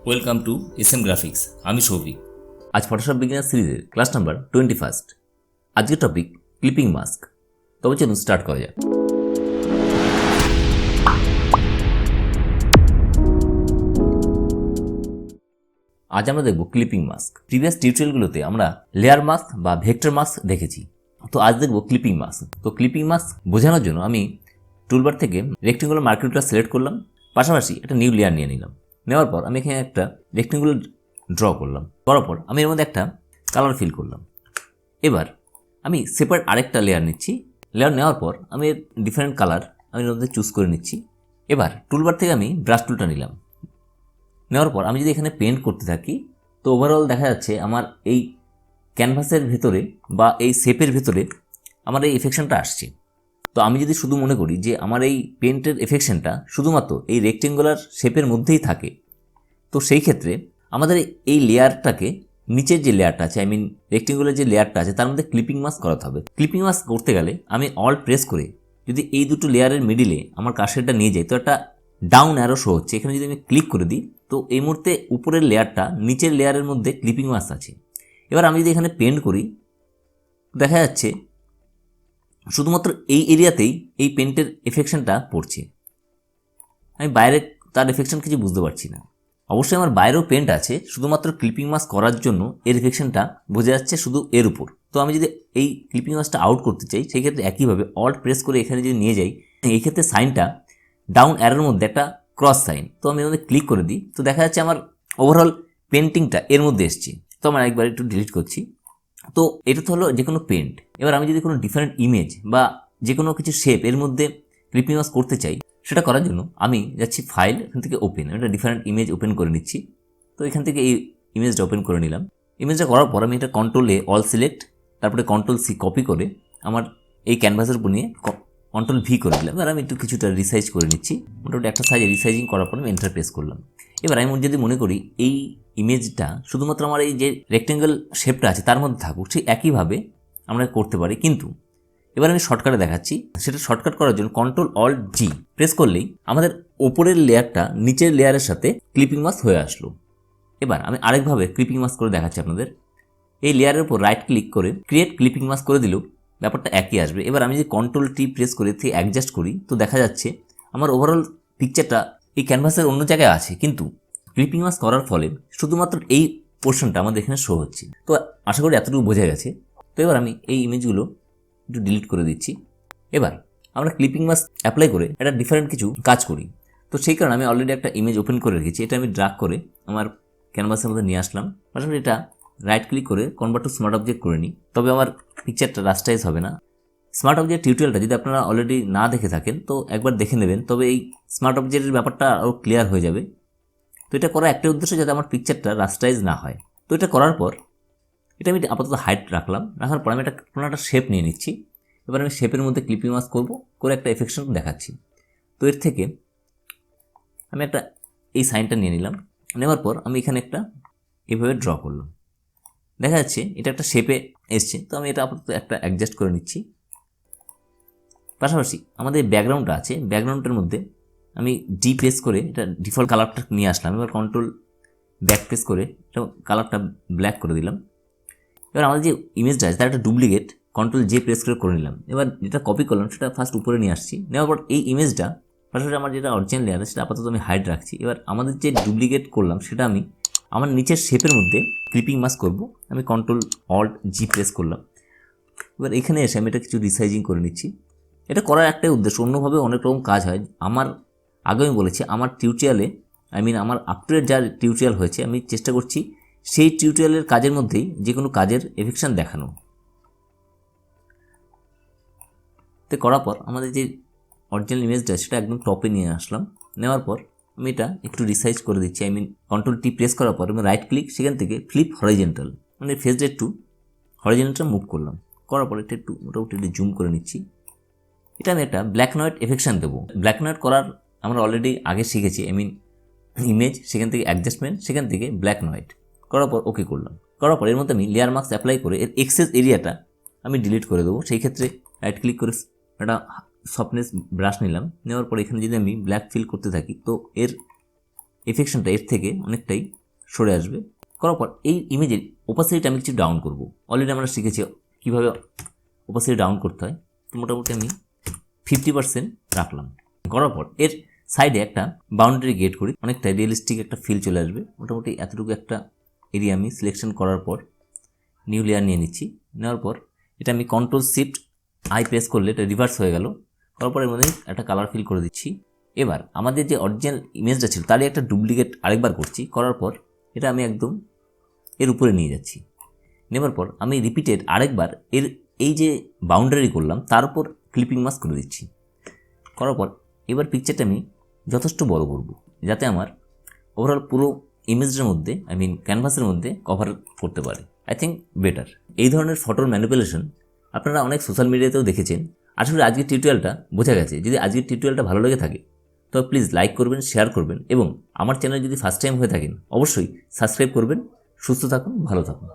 Welcome to SM graphics. আমি সৌভিক। আজ Photoshop beginner সিরিজের ক্লাস নাম্বার 21। আজকের টপিক ক্লিপিং মাস্ক। তবে চলুন স্টার্ট করা যাক। আজ আমরা দেখব ক্লিপিং মাস্ক। প্রিভিয়াস টিউটোরিয়ালগুলোতে আমরা লেয়ার মাস্ক বা ভেক্টর মাস্ক দেখেছি, তো আজ দেখব ক্লিপিং মাস্ক। তো ক্লিপিং মাস্ক বোঝানোর জন্য আমি টুলবার থেকে রেক্টেঙ্গুলার মার্কিংটা সিলেক্ট করলাম, পাশাপাশি একটা নিউ লেয়ার নিয়ে নিলাম। নেওয়ার পর আমি এখানে একটা রেক্টেঙ্গুলার ড্র করলাম। করার পর আমি এর মধ্যে একটা কালার ফিল করলাম। এবার আমি সেপারেট আরেকটা লেয়ার নিচ্ছি। লেয়ার নেওয়ার পর আমি ডিফারেন্ট কালার আমি এর মধ্যে চুজ করে নিচ্ছি। এবার টুলবার থেকে আমি ব্রাশ টুলটা নিলাম। নেওয়ার পর আমি যদি এখানে পেন্ট করতে থাকি, তো ওভারঅল দেখা যাচ্ছে আমার এই ক্যানভাসের ভেতরে বা এই শেপের ভেতরে আমার এই এফেকশনটা আসছে। তো আমি যদি শুধু মনে করি যে আমার এই পেন্টের এফেকশনটা শুধুমাত্র এই রেক্টেঙ্গুলার শেপের মধ্যেই থাকে, তো সেই ক্ষেত্রে আমাদের এই লেয়ারটাকে নিচের যে লেয়ারটা আছে, রেক্টেঙ্গুলার যে লেয়ারটা আছে, তার মধ্যে ক্লিপিং মাস্ক করাতে হবে। ক্লিপিং মাস্ক করতে গেলে আমি অল্ট প্রেস করে যদি এই দুটো লেয়ারের মিডিলে আমার কার্সারটা নিয়ে যাই, তো একটা ডাউন অ্যারো শো হচ্ছে। এখানে যদি আমি ক্লিক করে দিই, তো এই মুহূর্তে উপরের লেয়ারটা নিচের লেয়ারের মধ্যে ক্লিপিং মাস্ক আছে। এবার আমি যদি এখানে পেন্ট করি, দেখা যাচ্ছে শুধুমাত্র এই এরিয়াতেই এই পেন্টের এফেকশনটা পড়ছে। আমি বাইরে তার এফেকশন কিছু বুঝতে পারছি না। অবশ্যই আমার বাইরেও পেন্ট আছে, শুধুমাত্র ক্লিপিং মাস্ক করার জন্য এর এফেকশনটা বোঝা যাচ্ছে শুধু এর উপর। তো আমি যদি এই ক্লিপিং মাস্কটা আউট করতে চাই, সেই ক্ষেত্রে একইভাবে অল্ট প্রেস করে এখানে যদি নিয়ে যাই, এই ক্ষেত্রে সাইনটা ডাউন অ্যারোর মধ্যে একটা ক্রস সাইন। তো আমি এর মধ্যে ক্লিক করে দিই, তো দেখা যাচ্ছে আমার ওভারঅল পেন্টিংটা এর মধ্যে এসছে। তো আমরা একবার একটু ডিলিট করছি। তো এটা তো হলো যে কোনো পেন্ট। এবার আমি যদি কোনো ডিফারেন্ট ইমেজ বা যে কোনো কিছু শেপ এর মধ্যে ক্লিপিং মাস্ক করতে চাই, সেটা করার জন্য আমি যাচ্ছি ফাইল, এখান থেকে ওপেন, একটা ডিফারেন্ট ইমেজ ওপেন করে নিচ্ছি। তো এখান থেকে এই ইমেজটা ওপেন করে নিলাম। ইমেজটা করার পর আমি এটা কন্ট্রোল এ অল সিলেক্ট, তারপরে কন্ট্রোল সি কপি করে আমার এই ক্যানভাসের উপর নিয়ে কন্ট্রোল ভি করে দিলাম। এবার আমি একটু কিছুটা রিসাইজ করে নিচ্ছি। মোটামুটি একটা সাইজে রিসাইজিং করার পর আমি এন্টার প্রেস করলাম। এবার আমি যদি মনে করি এই ইমেজটা শুধুমাত্র আমার এই যে রেক্টেঙ্গেল শেপটা আছে তার মধ্যে থাকুক, ঠিক একইভাবে আমরা করতে পারি। কিন্তু এবার আমি শর্টকাটে দেখাচ্ছি। সেটা শর্টকাট করার জন্য কন্ট্রোল অল্ট জি প্রেস করলেই আমাদের ওপরের লেয়ারটা নিচের লেয়ারের সাথে ক্লিপিং মাস্ক হয়ে আসলো। এবার আমি আরেকভাবে ক্লিপিং মাস্ক করে দেখাচ্ছি আপনাদের। এই লেয়ারের উপর রাইট ক্লিক করে ক্রিয়েট ক্লিপিং মাস্ক করে দিলেও ব্যাপারটা একই আসবে। এবার আমি যদি কন্ট্রোল টি প্রেস করে থেকে অ্যাডজাস্ট করি, তো দেখা যাচ্ছে আমার ওভারঅল পিকচারটা এই ক্যানভাসের অন্য জায়গায় আছে, কিন্তু ক্লিপিং মাস্ক করার ফলে শুধুমাত্র এই পোর্শনটা আমাদের এখানে শো হচ্ছে। তো আশা করি এতটুকু বোঝা গেছে। তো এবার আমি এই ইমেজগুলো একটু ডিলিট করে দিচ্ছি। এবার আমরা ক্লিপিং মাস্ক অ্যাপ্লাই করে একটা ডিফারেন্ট কিছু কাজ করি। তো সেই কারণে আমি অলরেডি একটা ইমেজ ওপেন করে রেখেছি। এটা আমি ড্রাগ করে আমার ক্যানভাসের মধ্যে নিয়ে আসলাম। পাশাপাশি এটা রাইট ক্লিক করে কনভার্ট টু স্মার্ট অবজেক্ট করে নিই। তবে আমার পিকচারটা রাস্টাইজ হবে না। স্মার্ট অবজেক্ট টিউটোরিয়ালটা যদি আপনারা অলরেডি না দেখে থাকেন, তো একবার দেখে নেবেন, তবে এই স্মার্ট অবজেক্টের ব্যাপারটা আরও ক্লিয়ার হয়ে যাবে। তো এটা করার একটা উদ্দেশ্য যাতে আমার পিকচারটা রাস্টাইজ না হয়। তো এটা করার পর এটা আমি আপাতত হাইট রাখলাম। রাখার পর আমি কোনো একটা শেপ নিয়ে নিচ্ছি। এবার আমি শেপের মধ্যে ক্লিপিং মাস্ক করবো, করে একটা এফেকশন দেখাচ্ছি। তো এর থেকে আমি একটা এই সাইনটা নিয়ে নিলাম। নেওয়ার পর আমি এখানে একটা এভাবে ড্র করলাম। দেখা যাচ্ছে এটা একটা শেপে এসছে। তো আমি এটা আপাতত একটা অ্যাডজাস্ট করে নিচ্ছি। পাশাপাশি আমাদের ব্যাকগ্রাউন্ডটা আছে, ব্যাকগ্রাউন্ডের মধ্যে আমি ডি প্রেস করে এটা ডিফল্ট কালারটা নিয়ে আসলাম। এবার কন্ট্রোল ব্যাক প্রেস করে এটা কালারটা ব্ল্যাক করে দিলাম। এবার আমাদের যে ইমেজটা আছে তার একটা ডুপ্লিকেট কন্ট্রোল জে প্রেস করে নিলাম। এবার যেটা কপি করলাম সেটা ফার্স্ট উপরে নিয়ে আসছি। নেওয়ার পর এই ইমেজটা পাশাপাশি আমার যেটা অরিজিনাল লেয়ার আছে সেটা আপাতত আমি হাইড রাখছি। এবার আমাদের যে ডুপ্লিকেট করলাম সেটা আমি আমার নিচের শেপের মধ্যে ক্লিপিং মাস্ক করব। আমি কন্ট্রোল অল্ট জি প্রেস করলাম। এবার এখানে এসে আমি এটা কিছু রিসাইজিং করে নিচ্ছি। এটা করার একটাই উদ্দেশ্য, অন্যভাবে অনেক রকম কাজ হয়। আমার আগে আমি বলেছি আমার টিউটোরিয়ালে আমার আপ টু ডেট যা টিউটোরিয়াল হয়েছে, আমি চেষ্টা করছি সেই টিউটোরিয়ালের কাজের মধ্যেই যে কোনো কাজের এফেকশন দেখানো। তো করার পর আমাদের যে অরিজিনাল ইমেজটা সেটা একদম টপে নিয়ে আসলাম। নেওয়ার পর আমি এটা একটু রিসাইজ করে দিচ্ছি। কন্ট্রোল টি প্রেস করার পর আমি রাইট ক্লিক, সেখান থেকে ফ্লিপ হরিজন্টাল, ফেসটা একটু হরিজন্টাল মুভ করলাম। করার পর এটা একটু মোটামুটি একটু জুম করে নিচ্ছি। এটা আমি একটা ব্ল্যাক অ্যান্ড হোয়াইট এফেকশন দেবো। ব্ল্যাক অ্যান্ড হোয়াইট করার আমরা অলরেডি আগে শিখেছি। ইমেজ, সেখান থেকে অ্যাডজাস্টমেন্ট, সেখান থেকে ব্ল্যাক অ্যান্ড হোয়াইট করার পর ওকে করলাম। করার পর এর মধ্যে আমি লেয়ার মাস্ক অ্যাপ্লাই করে এর এক্সেস এরিয়াটা আমি ডিলিট করে দেবো। সেই ক্ষেত্রে রাইট ক্লিক করে একটা সফটনেস ব্রাশ নিলাম। নেওয়ার পর এখানে যদি আমি ব্ল্যাক ফিল করতে থাকি, তো এর এফেকশনটা এর থেকে অনেকটাই সরে আসবে। করার পর এই ইমেজের ওপাসিটিটা আমি কিছু ডাউন করব। অলরেডি আমরা শিখেছি কীভাবে ওপাসিটি ডাউন করতে হয়। তো মোটামুটি আমি 50% রাখলাম। করার পর এর সাইডে একটা বাউন্ডারি গেট করি, অনেকটা রিয়েলিস্টিক একটা ফিল চলে আসবে। মোটামুটি এতটুকু একটা এরিয়া আমি সিলেকশন করার পর নিউ লেয়ার নিয়ে নিচ্ছি। নেওয়ার পর এটা আমি Ctrl+Shift+I প্রেস করলে এটা রিভার্স হয়ে গেল। করার পর এর মধ্যে একটা কালার ফিল করে দিচ্ছি। এবার আমাদের যে অরিজিনাল ইমেজটা ছিল তারই একটা ডুপ্লিকেট আরেকবার করছি। করার পর এটা আমি একদম এর উপরে নিয়ে যাচ্ছি। নেবার পর আমি রিপিটেড আরেকবার এর এই যে বাউন্ডারি করলাম তার উপর ক্লিপিং মাস্ক করে দিচ্ছি। করার পর এবার পিকচারটা আমি যথেষ্ট বড় করব যাতে আমার ওভারঅল পুরো ইমেজের মধ্যে ক্যানভাসের মধ্যে কভার করতে পারে। I think better. এই ধরনের ফটোর ম্যানিপুলেশন আপনারা অনেক সোশ্যাল মিডিয়াতেও দেখেছেন। আশা করি আজকের টিউটোরিয়ালটা বোঝা গেছে। যদি আজকের টিউটোরিয়ালটা ভালো লেগে থাকে তবে প্লিজ লাইক করবেন, শেয়ার করবেন এবং আমার চ্যানেল যদি ফার্স্ট টাইম হয়ে থাকেন অবশ্যই সাবস্ক্রাইব করবেন। সুস্থ থাকুন, ভালো থাকুন।